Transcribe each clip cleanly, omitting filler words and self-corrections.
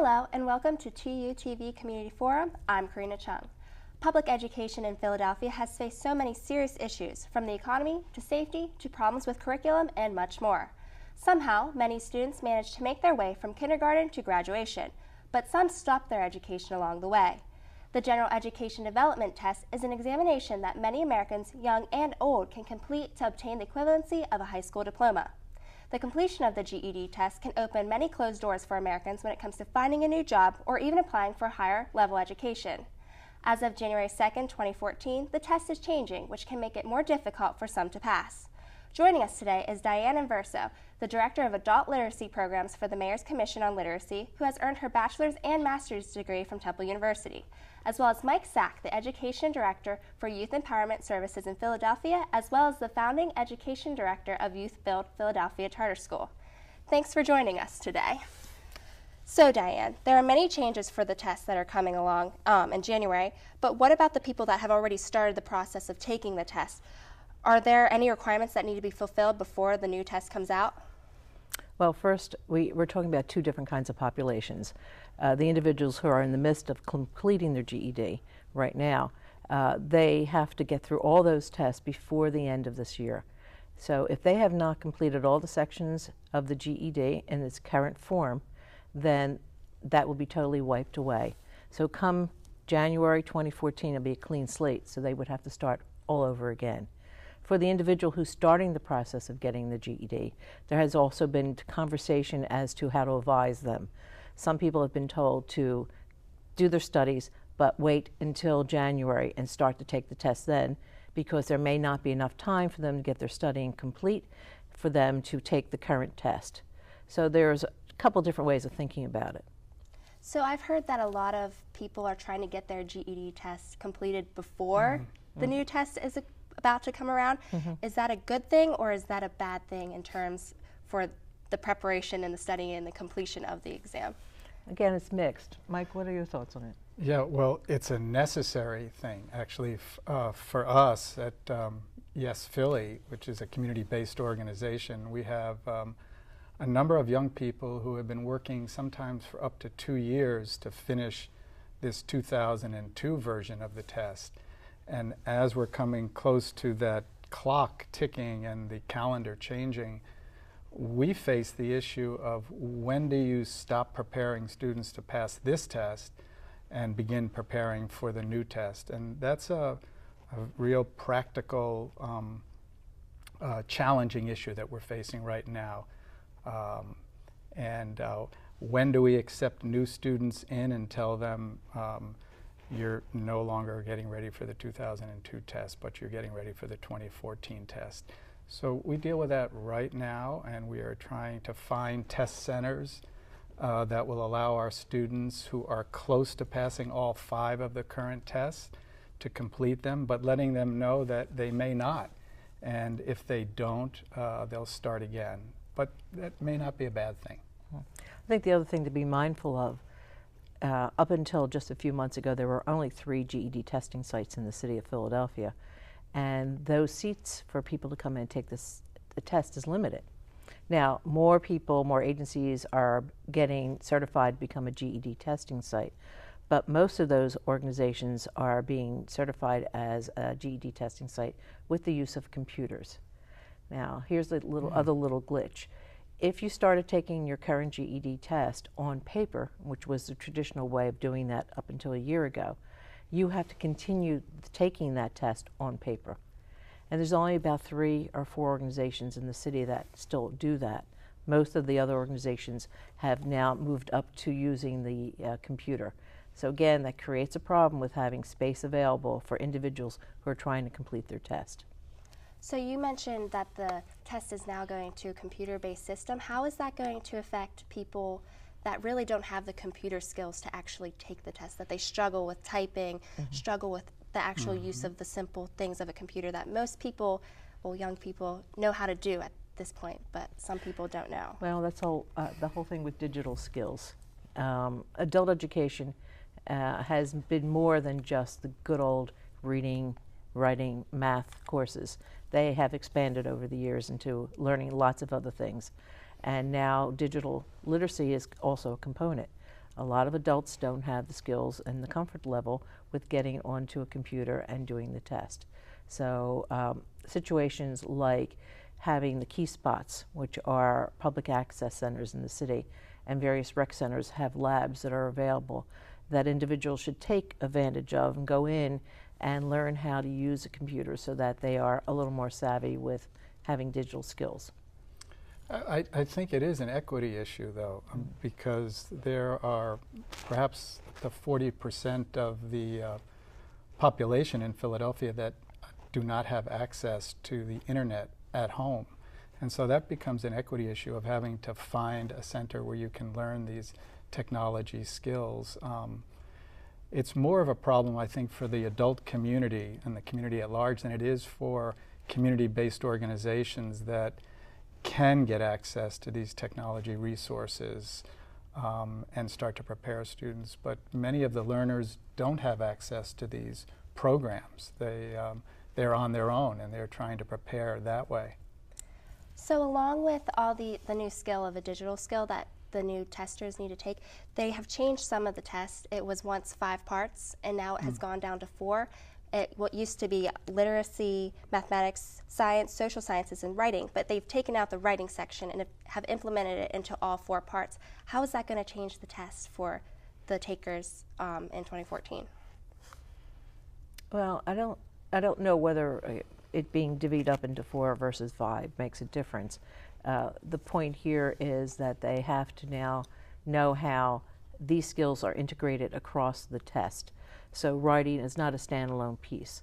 Hello and welcome to 2U TV Community Forum. I'm Karina Chung. Public education in Philadelphia has faced so many serious issues, from the economy to safety to problems with curriculum and much more. Somehow, many students manage to make their way from kindergarten to graduation, but some stop their education along the way. The General Education Development Test is an examination that many Americans, young and old, can complete to obtain the equivalency of a high school diploma. The completion of the GED test can open many closed doors for Americans when it comes to finding a new job or even applying for higher level education. As of January 2nd, 2014, the test is changing, which can make it more difficult for some to pass. Joining us today is Diane Inverso, the Director of Adult Literacy Programs for the Mayor's Commission on Literacy, who has earned her bachelor's and master's degree from Temple University, as well as Mike Sack, the Education Director for Youth Empowerment Services in Philadelphia, as well as the Founding Education Director of Youth Build Philadelphia Charter School. Thanks for joining us today. So Diane, there are many changes for the tests that are coming along in January, but what about the people that have already started the process of taking the test? Are there any requirements that need to be fulfilled before the new test comes out? Well, first, we're talking about two different kinds of populations. The individuals who are in the midst of completing their GED right now, they have to get through all those tests before the end of this year. So if they have not completed all the sections of the GED in its current form, then that will be totally wiped away. So come January 2014, it'll be a clean slate, so they would have to start all over again. For the individual who's starting the process of getting the GED, there has also been conversation as to how to advise them. Some people have been told to do their studies, but wait until January and start to take the test then, because there may not be enough time for them to get their studying complete for them to take the current test. So there's a couple different ways of thinking about it. So I've heard that a lot of people are trying to get their GED test completed before the new test is about to come around. Is that a good thing or is that a bad thing in terms for the preparation and the studying and the completion of the exam? Again, it's mixed. Mike, what are your thoughts on it? Yeah, well, it's a necessary thing, actually, for us at Yes Philly, which is a community-based organization. We have a number of young people who have been working sometimes for up to 2 years to finish this 2002 version of the test. And as we're coming close to that clock ticking and the calendar changing, we face the issue of when do you stop preparing students to pass this test and begin preparing for the new test. And that's a real practical, challenging issue that we're facing right now. When do we accept new students in and tell them you're no longer getting ready for the 2002 test, but you're getting ready for the 2014 test. So we deal with that right now, and we are trying to find test centers that will allow our students who are close to passing all 5 of the current tests to complete them, but letting them know that they may not. And if they don't, they'll start again. But that may not be a bad thing. I think the other thing to be mindful of, up until just a few months ago, there were only 3 GED testing sites in the city of Philadelphia, and those seats for people to come in and take the test is limited. Now, more people, more agencies are getting certified to become a GED testing site, but most of those organizations are being certified as a GED testing site with the use of computers. Now, here's the other little glitch. If you started taking your current GED test on paper, which was the traditional way of doing that up until a year ago, you have to continue taking that test on paper. And there's only about 3 or 4 organizations in the city that still do that. Most of the other organizations have now moved up to using the computer. So again, that creates a problem with having space available for individuals who are trying to complete their test. So you mentioned that the test is now going to a computer-based system. How is that going to affect people that really don't have the computer skills to actually take the test, that they struggle with typing, struggle with the actual use of the simple things of a computer that most people, well, young people, know how to do at this point, but some people don't know? Well, that's the whole thing with digital skills. Adult education has been more than just the good old reading, writing, math courses. They have expanded over the years into learning lots of other things. And now digital literacy is also a component. A lot of adults don't have the skills and the comfort level with getting onto a computer and doing the test. So situations like having the key spots, which are public access centers in the city, and various rec centers have labs that are available that individuals should take advantage of and go in and learn how to use a computer so that they are a little more savvy with having digital skills. I think it is an equity issue, though, because there are perhaps the 40% of the population in Philadelphia that do not have access to the internet at home. And so that becomes an equity issue of having to find a center where you can learn these technology skills. It's more of a problem, I think, for the adult community and the community at large than it is for community-based organizations that can get access to these technology resources and start to prepare students. But many of the learners don't have access to these programs. They're on their own and they're trying to prepare that way. So along with all the new skill of a digital skill that the new testers need to take, they have changed some of the tests. It was once 5 parts and now it has gone down to 4. What used to be literacy, mathematics, science, social sciences, and writing, but they've taken out the writing section and have implemented it into all 4 parts. How is that going to change the test for the takers in 2014? Well, I don't know whether it being divvied up into 4 versus 5 makes a difference. The point here is that they have to now know how these skills are integrated across the test. So writing is not a standalone piece.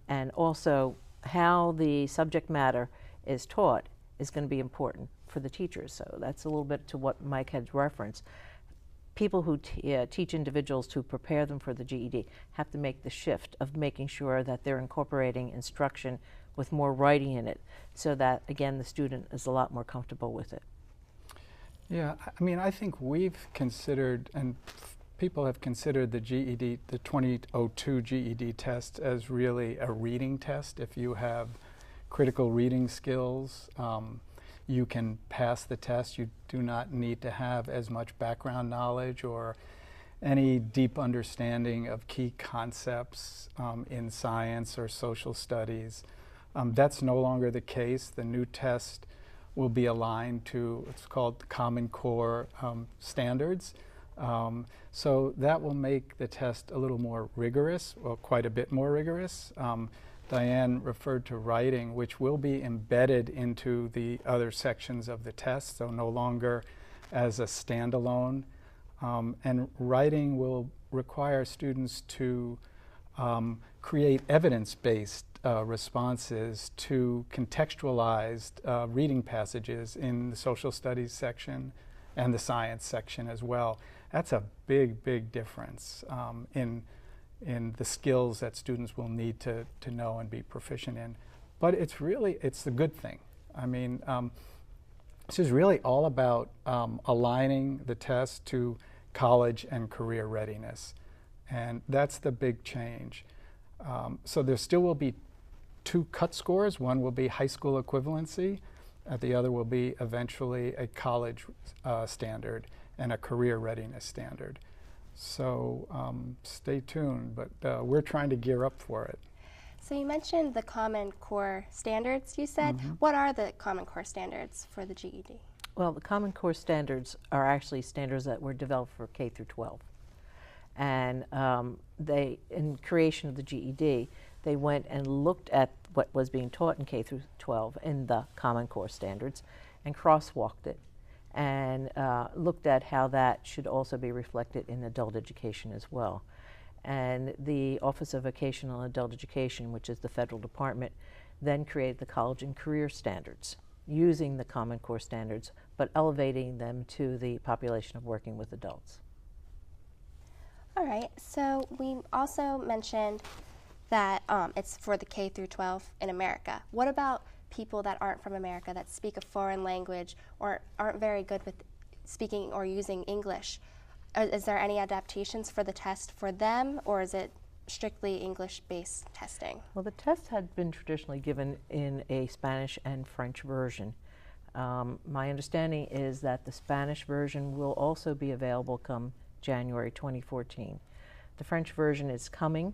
And also how the subject matter is taught is going to be important for the teachers. So that's a little bit to what Mike had referenced. People who teach individuals to prepare them for the GED have to make the shift of making sure that they're incorporating instruction with more writing in it so that, again, the student is a lot more comfortable with it. Yeah, I mean, I think we've considered, and people have considered the GED, the 2002 GED test as really a reading test. If you have critical reading skills, you can pass the test. You do not need to have as much background knowledge or any deep understanding of key concepts in science or social studies. That's no longer the case. The new test will be aligned to what's called Common Core standards. So that will make the test a little more rigorous, well, quite a bit more rigorous. Diane referred to writing, which will be embedded into the other sections of the test, so no longer as a standalone. And writing will require students to create evidence-based responses to contextualized reading passages in the social studies section and the science section as well. That's a big, big difference in the skills that students will need to know and be proficient in. But it's a good thing. I mean, this is really all about aligning the test to college and career readiness. And that's the big change. So there still will be 2 cut scores. One will be high school equivalency, and the other will be eventually a college standard and a career readiness standard. So stay tuned, but we're trying to gear up for it. So you mentioned the Common Core standards, you said. What are the Common Core standards for the GED? Well, the Common Core standards are actually standards that were developed for K through 12. And in creation of the GED, they went and looked at what was being taught in K through 12 in the Common Core standards and crosswalked it and looked at how that should also be reflected in adult education as well. And the Office of Vocational and Adult Education, which is the federal department, then created the college and career standards using the Common Core standards, but elevating them to the population of working with adults. All right, so we also mentioned that it's for the K through 12 in America. What about people that aren't from America, that speak a foreign language or aren't very good with speaking or using English? Is there any adaptations for the test for them, or is it strictly English-based testing? Well, the test had been traditionally given in a Spanish and French version. My understanding is that the Spanish version will also be available come January 2014. The French version is coming,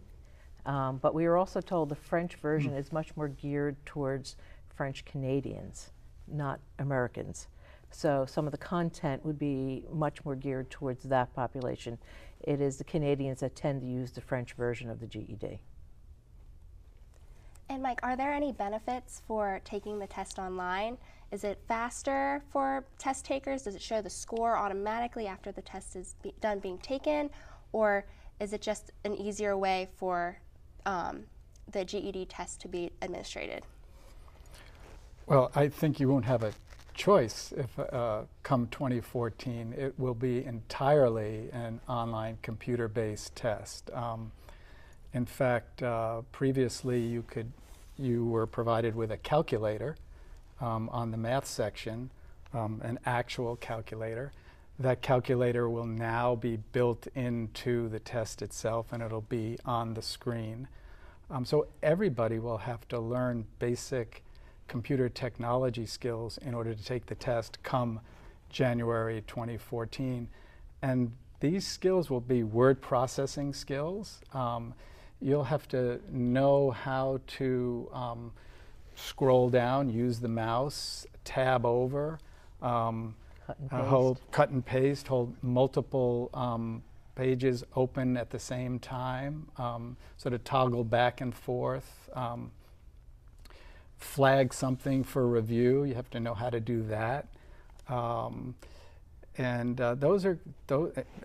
but we were also told the French version is much more geared towards French Canadians, not Americans. So some of the content would be much more geared towards that population. It is the Canadians that tend to use the French version of the GED. And Mike, are there any benefits for taking the test online? Is it faster for test takers? Does it show the score automatically after the test is done being taken? Or is it just an easier way for the GED test to be administrated? Well, I think you won't have a choice if come 2014 it will be entirely an online computer-based test. In fact, previously you were provided with a calculator on the math section, an actual calculator. That calculator will now be built into the test itself, and it'll be on the screen. So everybody will have to learn basic computer technology skills in order to take the test come January 2014. And these skills will be word processing skills. You'll have to know how to scroll down, use the mouse, tab over, cut and paste, hold multiple pages open at the same time, sort of toggle back and forth. Flag something for review, you have to know how to do that. And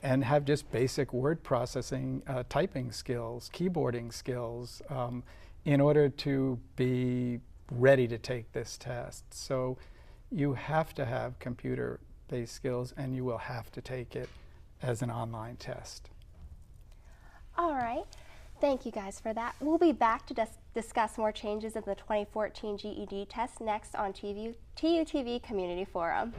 and have just basic word processing, typing skills, keyboarding skills in order to be ready to take this test. So you have to have computer-based skills, and you will have to take it as an online test. All right. Thank you guys for that. We'll be back to discuss more changes in the 2014 GED test next on TUTV Community Forum.